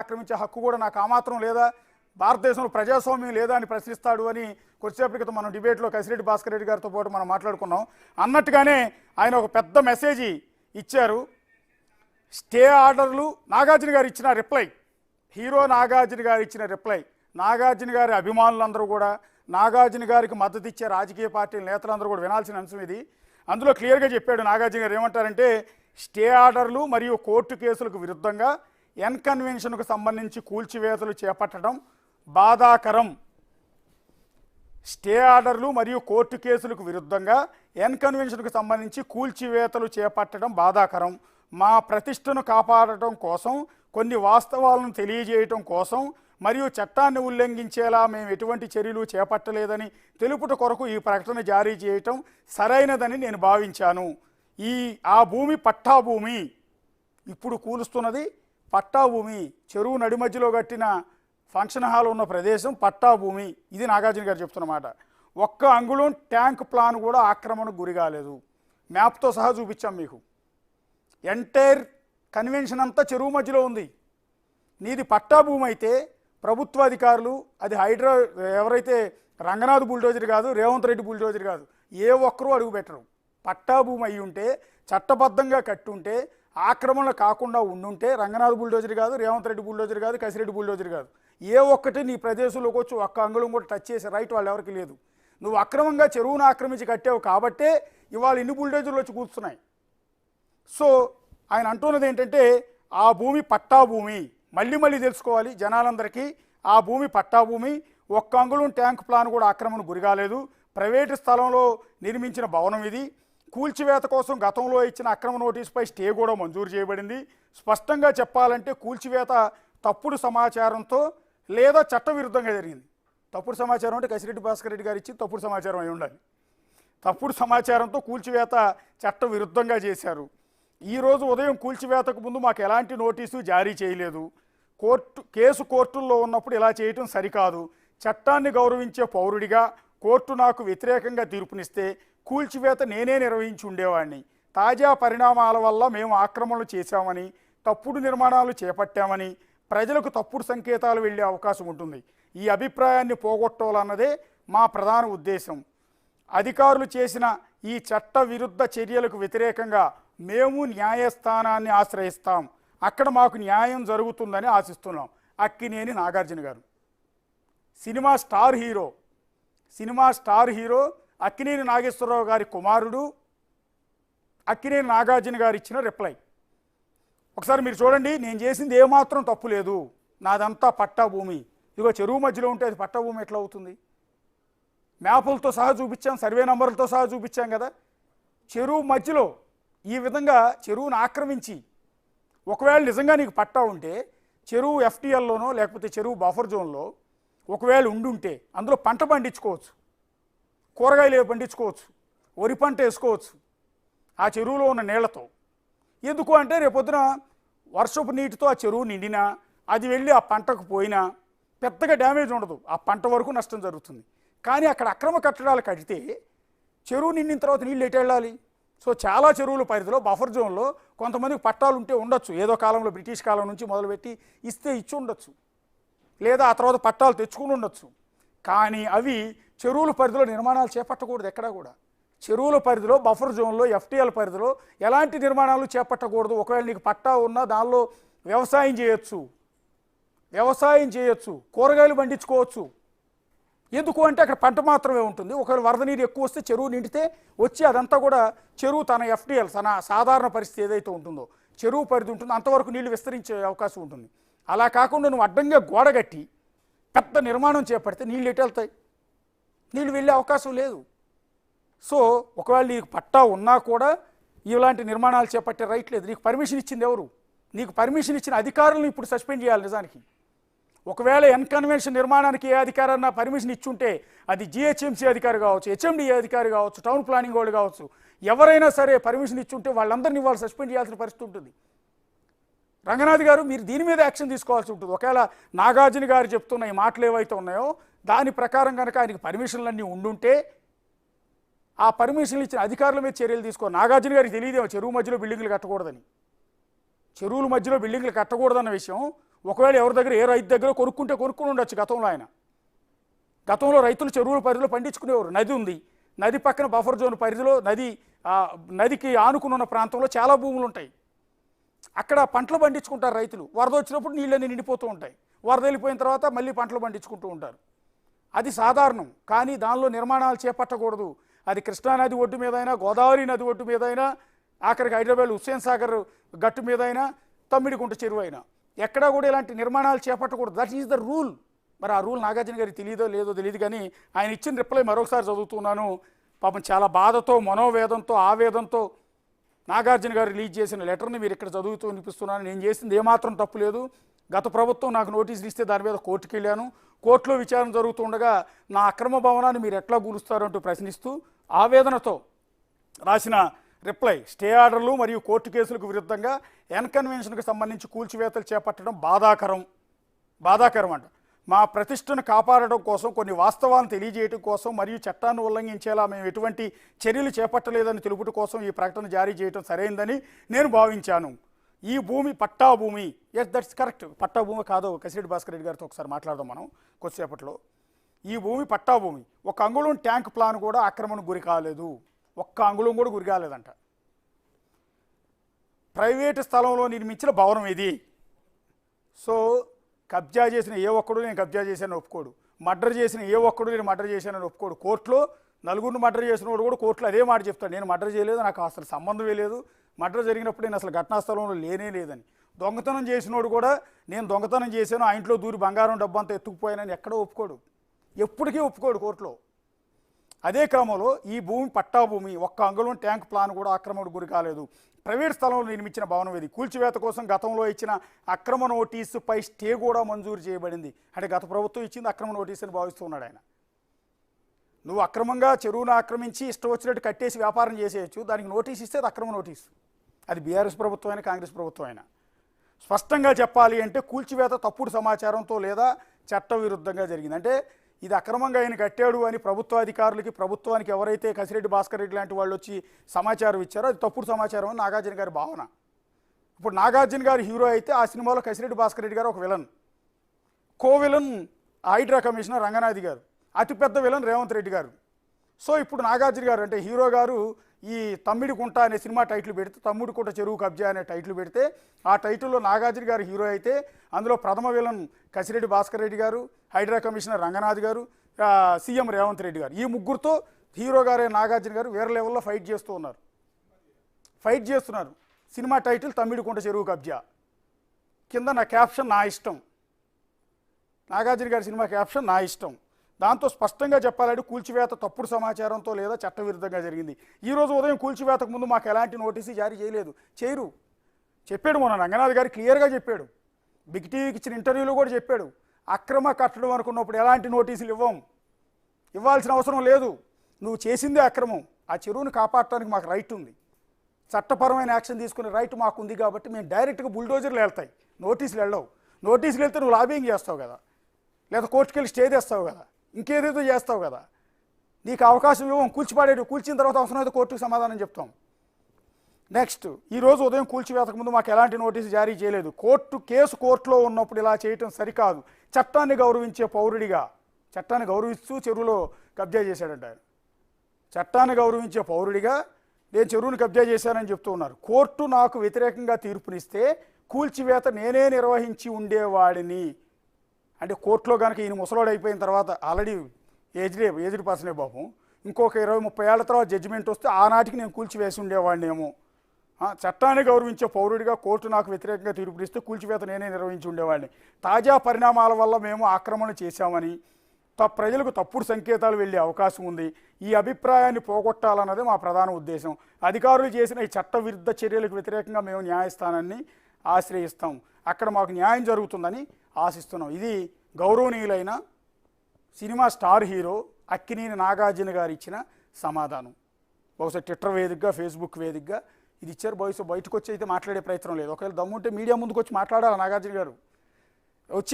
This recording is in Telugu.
ఆక్రమించే హక్కు కూడా నాకు ఆ మాత్రం లేదా, భారతదేశంలో ప్రజాస్వామ్యం లేదా అని ప్రశ్నిస్తాడు అని కొద్దిసేపటి క్రితం మనం డిబేట్లో కసిరెడ్డి భాస్కర్ రెడ్డి గారితో పాటు మనం మాట్లాడుకున్నాం. అన్నట్టుగానే ఆయన ఒక పెద్ద మెసేజ్ ఇచ్చారు. స్టే ఆర్డర్లు నాగార్జున గారు ఇచ్చిన రిప్లై, హీరో నాగార్జున గారు ఇచ్చిన రిప్లై, నాగార్జున గారి అభిమానులందరూ కూడా, నాగార్జున గారికి మద్దతు ఇచ్చే రాజకీయ పార్టీల నేతలందరూ కూడా వినాల్సిన అంశం ఇది. అందులో క్లియర్గా చెప్పాడు నాగార్జున గారు. ఏమంటారంటే, స్టే ఆర్డర్లు మరియు కోర్టు కేసులకు విరుద్ధంగా ఎన్కన్వెన్షన్కు సంబంధించి కూల్చివేతలు చేపట్టడం బాధాకరం. స్టే ఆర్డర్లు మరియు కోర్టు కేసులకు విరుద్ధంగా ఎన్కన్వెన్షన్కు సంబంధించి కూల్చివేతలు చేపట్టడం బాధాకరం. మా ప్రతిష్టను కాపాడటం కోసం, కొన్ని వాస్తవాలను తెలియజేయటం కోసం మరియు చట్టాన్ని ఉల్లంఘించేలా మేము ఎటువంటి చర్యలు చేపట్టలేదని తెలుపుట కొరకు ఈ ప్రకటన జారీ చేయటం సరైనదని నేను భావించాను. ఆ భూమి పట్టా భూమి, ఇప్పుడు కూలుస్తున్నది పట్టా భూమి. చెరువు నడి మధ్యలో కట్టిన ఫంక్షన్ హాల్ ఉన్న ప్రదేశం పట్టా భూమి. ఇది నాగార్జున గారు చెప్తున్నమాట. ఒక్క అంగుళం ట్యాంక్ ప్లాన్ కూడా ఆక్రమణకు గురి కాలేదు. మ్యాప్తో సహా చూపించాం మీకు. ఎంటైర్ కన్వెన్షన్ అంతా చెరువు మధ్యలో ఉంది. నీది పట్టా భూమి అయితే ప్రభుత్వ అధికారులు, అది ఎవరైతే రంగనాథ్ బుల్డోజర్ కాదు, రేవంత్ రెడ్డి బుల్డోజర్ కాదు, ఏ ఒక్కరూ అడుగు పెట్టరు. పట్టా భూమి అయి ఉంటే, చట్టబద్ధంగా కట్టుంటే, ఆక్రమణ కాకుండా ఉండుంటే రంగనాథ్ బుల్డోజర్ కాదు, రేవంత్ రెడ్డి బుల్డోజర్ కాదు, కసిరెడ్డి బుల్డోజర్ కాదు, ఏ ఒక్కటి నీ ప్రదేశంలోకి వచ్చి ఒక్క అంగుళం కూడా టచ్ చేసే రైట్ వాళ్ళు ఎవరికి లేదు. నువ్వు అక్రమంగా చెరువును ఆక్రమించి కట్టావు కాబట్టే ఇవాళ ఇన్ని బుల్డోజర్లు వచ్చి కూర్చున్నాయి. సో ఆయన అంటున్నది ఏంటంటే, ఆ భూమి పట్టా భూమి. మళ్ళీ తెలుసుకోవాలి జనాలందరికీ. ఆ భూమి పట్టా భూమి. ఒక్క అంగుళం ట్యాంక్ ప్లాన్ కూడా ఆక్రమణ గురి కాలేదు. ప్రైవేటు స్థలంలో నిర్మించిన భవనం ఇది. కూల్చివేత కోసం గతంలో ఇచ్చిన అక్రమ నోటీసుపై స్టే కూడా మంజూరు చేయబడింది. స్పష్టంగా చెప్పాలంటే కూల్చివేత తప్పుడు సమాచారంతో లేదా చట్టవిరుద్ధంగా జరిగింది. తప్పుడు సమాచారం అంటే కసిరెడ్డి భాస్కర్ రెడ్డి గారు ఇచ్చి తప్పుడు సమాచారం అయి ఉండాలి. తప్పుడు సమాచారంతో కూల్చివేత చట్టవిరుద్ధంగా చేశారు. ఈరోజు ఉదయం కూల్చివేతకు ముందు మాకు ఎలాంటి నోటీసు జారీ చేయలేదు. కేసు కోర్టుల్లో ఉన్నప్పుడు ఇలా చేయటం సరికాదు. చట్టాన్ని గౌరవించే పౌరుడిగా కోర్టు నాకు వ్యతిరేకంగా తీర్పునిస్తే కూల్చివేత నేనే నిర్వహించి ఉండేవాడిని. తాజా పరిణామాల వల్ల మేము ఆక్రమణలు చేశామని, తప్పుడు నిర్మాణాలు చేపట్టామని ప్రజలకు తప్పుడు సంకేతాలు వెళ్ళే అవకాశం ఉంటుంది. ఈ అభిప్రాయాన్ని పోగొట్టాలన్నదే మా ప్రధాన ఉద్దేశం. అధికారులు చేసిన ఈ చట్ట విరుద్ధ చర్యలకు వ్యతిరేకంగా మేము న్యాయస్థానాన్ని ఆశ్రయిస్తాం. అక్కడ మాకు న్యాయం జరుగుతుందని ఆశిస్తున్నాం. Akkineni Nagarjuna garu, cinema star hero Akkineni Nageswara Rao గారి కుమారుడు అక్కినేని నాగార్జున గారు ఇచ్చిన రిప్లై ఒకసారి మీరు చూడండి. నేను చేసింది ఏమాత్రం తప్పు లేదు, నాదంతా పట్టా భూమి. ఇదిగో చెరువు మధ్యలో ఉంటే అది పట్టా భూమి ఎట్లా అవుతుంది? మ్యాపులతో సహా చూపించాం, సర్వే నంబర్లతో సహా చూపించాం కదా. చెరువు మధ్యలో ఈ విధంగా చెరువును ఆక్రమించి, ఒకవేళ నిజంగా నీకు పట్టా ఉంటే చెరువు ఎఫ్టీఎల్లోనో లేకపోతే చెరువు బఫర్ జోన్లో ఒకవేళ ఉండుంటే అందులో పంట పండించుకోవచ్చు, కూరగాయలు పండించుకోవచ్చు, వరి పంట వేసుకోవచ్చు ఆ చెరువులో ఉన్న నీళ్లతో. ఎందుకు అంటే రేపొద్దున వర్షపు నీటితో ఆ చెరువు నిండినా, అది వెళ్ళి ఆ పంటకు పోయినా పెద్దగా డ్యామేజ్ ఉండదు, ఆ పంట వరకు నష్టం జరుగుతుంది. కానీ అక్కడ అక్రమ కట్టడాలు కడితే చెరువు నిండిన తర్వాత నీళ్ళు ఎటు వెళ్ళాలి? సో చాలా చెరువుల పరిధిలో బఫర్ జోన్లో కొంతమందికి పట్టాలు ఉంటే ఉండొచ్చు, ఏదో కాలంలో బ్రిటిష్ కాలం నుంచి మొదలుపెట్టి ఇచ్చి ఉండొచ్చు, లేదా ఆ తర్వాత పట్టాలు తెచ్చుకుని ఉండొచ్చు. కానీ అవి చెరువుల పరిధిలో నిర్మాణాలు చేపట్టకూడదు. ఎక్కడా కూడా చెరువుల పరిధిలో బఫర్ జోన్లో ఎఫ్టీఎల్ పరిధిలో ఎలాంటి నిర్మాణాలు చేపట్టకూడదు. ఒకవేళ నీకు పట్టా ఉన్నా దానిలో వ్యవసాయం చేయొచ్చు, కూరగాయలు పండించుకోవచ్చు. ఎందుకు అంటే అక్కడ పంట మాత్రమే ఉంటుంది. ఒకవేళ వరద నీరు ఎక్కువ వస్తే చెరువు నిండితే వచ్చి అదంతా కూడా చెరువు తన ఎఫ్టీఎల్ తన సాధారణ పరిస్థితి ఏదైతే ఉంటుందో చెరువు పరిధి ఉంటుందో అంతవరకు నీళ్లు విస్తరించే అవకాశం ఉంటుంది. అలా కాకుండా నువ్వు అడ్డంగా గోడ కట్టి పెద్ద నిర్మాణం చేపడితే నీళ్ళు ఎటు వెళ్తాయి? నీళ్ళు వెళ్ళే అవకాశం లేదు. సో ఒకవేళ నీకు పట్టా ఉన్నా కూడా ఇలాంటి నిర్మాణాలు చేపట్టే రైట్ లేదు. నీకు పర్మిషన్ ఇచ్చింది ఎవరు? నీకు పర్మిషన్ ఇచ్చిన అధికారులను ఇప్పుడు సస్పెండ్ చేయాలి. నిజానికి ఒకవేళ ఎన్కన్వెన్షన్ నిర్మాణానికి ఏ అధికారన్నా పర్మిషన్ ఇచ్చుంటే అది జిహెచ్ఎంసీ అధికారి కావచ్చు, హెచ్ఎండిఏ అధికారి కావచ్చు, టౌన్ ప్లానింగ్ వాళ్ళు కావచ్చు, ఎవరైనా సరే పర్మిషన్ ఇచ్చుంటే వాళ్ళందరినీ వాళ్ళు సస్పెండ్ చేయాల్సిన పరిస్థితి ఉంటుంది. రంగనాథ్ గారు, మీరు దీని మీద యాక్షన్ తీసుకోవాల్సి ఉంటుంది. ఒకవేళ నాగార్జున గారు చెప్తున్న ఈ మాటలు ఏవైతే ఉన్నాయో దాని ప్రకారం కనుక ఆయనకి పర్మిషన్లన్నీ ఉండుంటే ఆ పర్మిషన్లు ఇచ్చిన అధికారుల మీద చర్యలు తీసుకో. నాగార్జున గారికి తెలియదేమో చెరువు మధ్యలో బిల్డింగ్లు కట్టకూడదని. చెరువుల మధ్యలో బిల్డింగ్లు కట్టకూడదన్న విషయం ఒకవేళ ఎవరి దగ్గర ఏ రైతు దగ్గర కొనుక్కుని ఉండొచ్చు. గతంలో రైతులు చెరువుల పరిధిలో పండించుకునేవారు. నది ఉంది, నది పక్కన బఫర్ జోన్ పరిధిలో నదికి ఆనుకుని ఉన్న ప్రాంతంలో చాలా భూములు ఉంటాయి. అక్కడ పంటలు పండించుకుంటారు రైతులు. వరద వచ్చినప్పుడు నీళ్ళని నిండిపోతూ ఉంటాయి. వరద వెళ్ళిపోయిన తర్వాత మళ్ళీ పంటలు పండించుకుంటూ ఉంటారు. అది సాధారణం. కానీ దానిలో నిర్మాణాలు చేపట్టకూడదు. అది కృష్ణానది ఒడ్డు మీదైనా, గోదావరి నది ఒడ్డు మీదైనా, ఆఖరికి హైదరాబాద్ హుస్సేన్ సాగర్ గట్టు మీదైనా, తమ్మిడిగుంట చెరువు అయినా ఎక్కడా కూడా ఇలాంటి నిర్మాణాలు చేపట్టకూడదు. That is the rule. మరి ఆ రూల్ నాగార్జున గారికి తెలియదో లేదో తెలియదు, కానీ ఆయన ఇచ్చిన రిప్లై మరొకసారి చదువుతున్నాను. పాపం చాలా బాధతో, మనోవేదంతో, ఆవేదంతో నాగార్జున గారు రిలీజ్ చేసిన లెటర్ని మీరు ఇక్కడ చదువుతూ వినిపిస్తున్నాను. నేను చేసింది ఏమాత్రం తప్పు లేదు. గత ప్రభుత్వం నాకు నోటీసులు ఇస్తే దాని మీద కోర్టుకు వెళ్ళాను. కోర్టులో విచారణ జరుగుతుండగా నా అక్రమ భవనాన్ని మీరు ఎట్లా కూలుస్తారంటూ ప్రశ్నిస్తూ ఆవేదనతో రాసిన రిప్లై. స్టే ఆర్డర్లు మరియు కోర్టు కేసులకు విరుద్ధంగా ఎన్కన్వెన్షన్కు సంబంధించి కూల్చివేతలు చేపట్టడం బాధాకరం అంట. మా ప్రతిష్టను కాపాడడం కోసం, కొన్ని వాస్తవాలను తెలియజేయడం కోసం మరియు చట్టాన్ని ఉల్లంఘించేలా మేము ఎటువంటి చర్యలు చేపట్టలేదని తెలుపుట కోసం ఈ ప్రకటన జారీ చేయడం సరైందని నేను భావించాను. ఈ భూమి పట్టా భూమి. Yes, that's correct. పట్టా భూమి కాదో కసిరెడ్డి భాస్కర్ రెడ్డి గారితో ఒకసారి మాట్లాడదాం మనం కొద్దిసేపట్లో. ఈ భూమి పట్టా భూమి. ఒక అంగుళం ట్యాంక్ ప్లాన్ కూడా ఆక్రమణకు గురి కాలేదు. ఒక్క అంగుళం కూడా గురి కాలేదంట. ప్రైవేటు స్థలంలో నిర్మించిన భవనం ఇది. సో కబ్జా చేసిన ఏ ఒక్కడు నేను కబ్జా చేశానని ఒప్పుకోడు. మర్డర్ చేసిన ఏ ఒక్కడు నేను మర్డర్ చేశానని ఒప్పుకోడు. కోర్టులో నలుగురిని మర్డర్ చేసిన వాడు కూడా కోర్టులో అదే మాట చెప్తాడు. నేను మర్డర్ చేయలేదు, నాకు అసలు సంబంధమే లేదు, మర్డర్ జరిగినప్పుడు నేను అసలు ఘటనా స్థలంలో లేదని. దొంగతనం చేసినోడు కూడా నేను దొంగతనం చేశాను, ఆ ఇంట్లో దూరి బంగారం డబ్బు అంతా ఎత్తుకుపోయానని ఎక్కడో ఒప్పుకోడు. ఎప్పటికీ ఒప్పుకోడు కోర్టులో. అదే క్రమంలో ఈ భూమి పట్టా భూమి. ఒక్క అంగుళం ట్యాంక్ ప్లాన్ కూడా ఆక్రమణకు గురి కాలేదు. ప్రైవేట్ స్థలంలో నిర్మించిన భవనం ఇది. కూల్చివేత కోసం గతంలో ఇచ్చిన అక్రమ నోటీసుపై స్టే కూడా మంజూరు చేయబడింది. అంటే గత ప్రభుత్వం ఇచ్చింది అక్రమ నోటీసు అని భావిస్తున్నాడు ఆయన. నువ్వు అక్రమంగా చెరువును ఆక్రమించి ఇష్టం వచ్చినట్టు కట్టేసి వ్యాపారం చేసేయచ్చు, దానికి నోటీస్ ఇస్తే అది అక్రమ నోటీసు. అది బీఆర్ఎస్ ప్రభుత్వం అయినా, కాంగ్రెస్ ప్రభుత్వం అయినా. స్పష్టంగా చెప్పాలి అంటే కూల్చివేత తప్పుడు సమాచారంతో లేదా చట్టవిరుద్ధంగా జరిగింది. అంటే ఇది అక్రమంగా ఆయన కట్టాడు అని ప్రభుత్వ అధికారులకి, ప్రభుత్వానికి ఎవరైతే కసిరెడ్డి భాస్కర్ రెడ్డి లాంటి వాళ్ళు వచ్చి సమాచారం ఇచ్చారో అది తప్పుడు సమాచారం అని నాగార్జున గారి భావన. ఇప్పుడు నాగార్జున గారు హీరో అయితే ఆ సినిమాలో కసిరెడ్డి భాస్కర్ రెడ్డి గారు ఒక villain, villain HYDRAA commissioner Ranganath garu, అతిపెద్ద విలన్ రేవంత్ రెడ్డి గారు. సో ఇప్పుడు నాగార్జున గారు అంటే హీరో గారు ఈ తమ్మిడికుంట అనే సినిమా టైటిల్ పెడితే, తమ్మిడికుంట చెరువు కబ్జా అనే టైటిల్ పెడితే, ఆ టైటిల్లో నాగార్జున గారు హీరో అయితే అందులో ప్రథమ విలన్ కసిరెడ్డి భాస్కర్ రెడ్డి గారు, హైడ్రా కమిషనర్ రంగనాథ్ గారు, సీఎం రేవంత్ రెడ్డి గారు. ఈ ముగ్గురుతో హీరో గారే నాగార్జున గారు వేరే లెవెల్లో ఫైట్ చేస్తున్నారు. సినిమా టైటిల్ తమ్మిడికుంట చెరువు కబ్జా, కింద నా క్యాప్షన్ నా ఇష్టం. నాగార్జున గారి సినిమా క్యాప్షన్ నా ఇష్టం. దాంతో స్పష్టంగా చెప్పాలంటే కూల్చివేత తప్పుడు సమాచారంతో లేదా చట్టవిరుద్ధంగా జరిగింది. ఈరోజు ఉదయం కూల్చివేతకు ముందు మాకు ఎలాంటి నోటీసు జారీ చేయరు చెప్పాడు. మొన్న రంగనాథ్ గారు క్లియర్గా చెప్పాడు. బిగ్ టీవీకి ఇచ్చిన ఇంటర్వ్యూలో కూడా చెప్పాడు. అక్రమ కట్టడం అనుకున్నప్పుడు ఎలాంటి నోటీసులు ఇవ్వాల్సిన అవసరం లేదు. నువ్వు చేసిందే అక్రమం. ఆ చెరువును కాపాడటానికి మాకు రైట్ ఉంది, చట్టపరమైన యాక్షన్ తీసుకునే రైట్ మాకు ఉంది. కాబట్టి మేము డైరెక్ట్గా బుల్డోజర్లు వెళ్తాయి, నోటీసులు వెళ్ళవు. నోటీసులు వెళ్తే నువ్వు లాబింగ్ చేస్తావు కదా, లేదా కోర్టుకు వెళ్ళి స్టే తెస్తావు కదా, ఇంకేదేదో చేస్తావు కదా. నీకు అవకాశం ఇవ్వం. కూల్చిన తర్వాత అవసరమైతే కోర్టుకు సమాధానం చెప్తాం. నెక్స్ట్, ఈరోజు ఉదయం కూల్చివేతకు ముందు మాకు ఎలాంటి నోటీసు జారీ చేయలేదు. కేసు కోర్టులో ఉన్నప్పుడు ఇలా చేయటం సరికాదు. చట్టాన్ని గౌరవించే పౌరుడిగా, చట్టాన్ని గౌరవిస్తూ చెరువులో కబ్జా చేశాడంట ఆయన. చట్టాన్ని గౌరవించే పౌరుడిగా నేను చెరువును కబ్జా చేశానని చెప్తూ ఉన్నారు. కోర్టు నాకు వ్యతిరేకంగా తీర్పునిస్తే కూల్చివేత నేనే నిర్వహించి ఉండేవాడిని. అంటే కోర్టులో కనుక ఈయన ముసలోడు అయిపోయిన తర్వాత, ఆల్రెడీ ఏజ్డ్ పర్సనే పాపం, ఇంకొక 20-30 ఏళ్ల తర్వాత జడ్జిమెంట్ వస్తే ఆనాటికి నేను కూల్చివేసి ఉండేవాడినేమో. చట్టాన్ని గౌరవించే పౌరుడిగా కోర్టు నాకు వ్యతిరేకంగా తీర్పునిస్తే కూల్చివేత నేనే నిర్వహించి ఉండేవాడిని. తాజా పరిణామాల వల్ల మేము ఆక్రమణ చేశామని ప్రజలకు తప్పుడు సంకేతాలు వెళ్ళే అవకాశం ఉంది. ఈ అభిప్రాయాన్ని పోగొట్టాలన్నదే మా ప్రధాన ఉద్దేశం. అధికారులు చేసిన ఈ చట్టవిరుద్ధ చర్యలకు వ్యతిరేకంగా మేము న్యాయస్థానాన్ని ఆశ్రయిస్తాం. అక్కడ మాకు న్యాయం జరుగుతుందని ఆశిస్తున్నాం. ఇది గౌరవనీయులైన cinema star hero Akkineni Nagarjuna గారు ఇచ్చిన సమాధానం. బహుశా ట్విట్టర్ వేదికగా, ఫేస్బుక్ వేదికగా ఇది ఇచ్చారు. బహుశా బయటకు వచ్చి అయితే మాట్లాడే ప్రయత్నం లేదు. ఒకవేళ దమ్ముంటే మీడియా ముందుకు వచ్చి మాట్లాడాలి నాగార్జున గారు. వచ్చి